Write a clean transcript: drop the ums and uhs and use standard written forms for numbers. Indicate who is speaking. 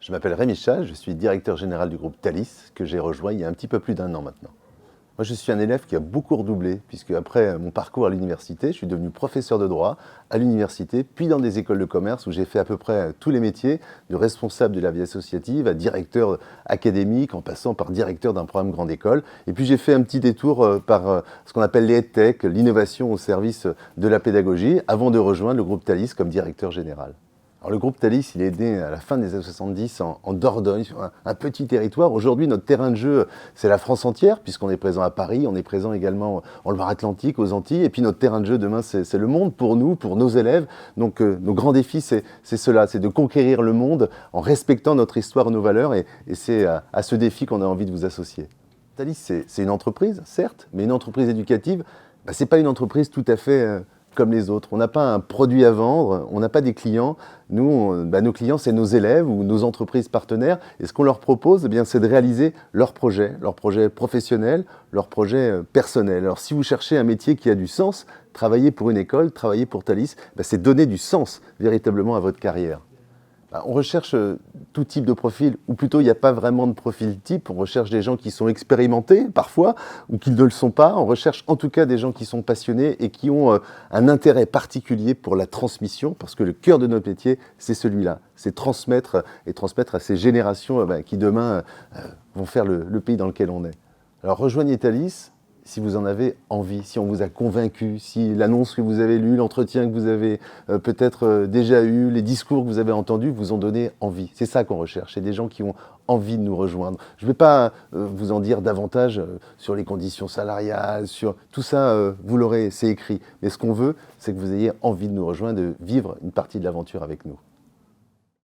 Speaker 1: Je m'appelle Rémi Schall, je suis directeur général du groupe Thalys, que j'ai rejoint il y a un petit peu plus d'1 an maintenant. Moi, je suis un élève qui a beaucoup redoublé, puisque après mon parcours à l'université, je suis devenu professeur de droit à l'université, puis dans des écoles de commerce où j'ai fait à peu près tous les métiers, de responsable de la vie associative à directeur académique, en passant par directeur d'un programme grande école. Et puis j'ai fait un petit détour par ce qu'on appelle les EdTech, l'innovation au service de la pédagogie, avant de rejoindre le groupe Thalys comme directeur général. Alors, le groupe Thalys, il est né à la fin des années 70 en Dordogne, sur un petit territoire. Aujourd'hui, notre terrain de jeu, c'est la France entière, puisqu'on est présent à Paris, on est présent également en Loire-Atlantique, aux Antilles. Et puis notre terrain de jeu demain, c'est le monde pour nous, pour nos élèves. Donc nos grands défis, c'est cela, c'est de conquérir le monde en respectant notre histoire et nos valeurs. Et c'est à ce défi qu'on a envie de vous associer. Thalys, c'est une entreprise, certes, mais une entreprise éducative, ce n'est pas une entreprise tout à fait comme les autres. On n'a pas un produit à vendre, on n'a pas des clients. Nous, nos clients, c'est nos élèves ou nos entreprises partenaires. Et ce qu'on leur propose, c'est de réaliser leurs projets professionnels, leurs projets personnels. Alors si vous cherchez un métier qui a du sens, travailler pour une école, travailler pour Thalys, c'est donner du sens véritablement à votre carrière. On recherche tout type de profil, ou plutôt il n'y a pas vraiment de profil type. On recherche des gens qui sont expérimentés parfois, ou qui ne le sont pas. On recherche en tout cas des gens qui sont passionnés et qui ont un intérêt particulier pour la transmission, parce que le cœur de notre métier, c'est celui-là. C'est transmettre et transmettre à ces générations qui demain vont faire le pays dans lequel on est. Alors rejoignez Thalys si vous en avez envie, si on vous a convaincu, si l'annonce que vous avez lue, l'entretien que vous avez peut-être déjà eu, les discours que vous avez entendus vous ont donné envie. C'est ça qu'on recherche, c'est des gens qui ont envie de nous rejoindre. Je ne vais pas vous en dire davantage sur les conditions salariales, sur tout ça, vous l'aurez, c'est écrit. Mais ce qu'on veut, c'est que vous ayez envie de nous rejoindre, de vivre une partie de l'aventure avec nous.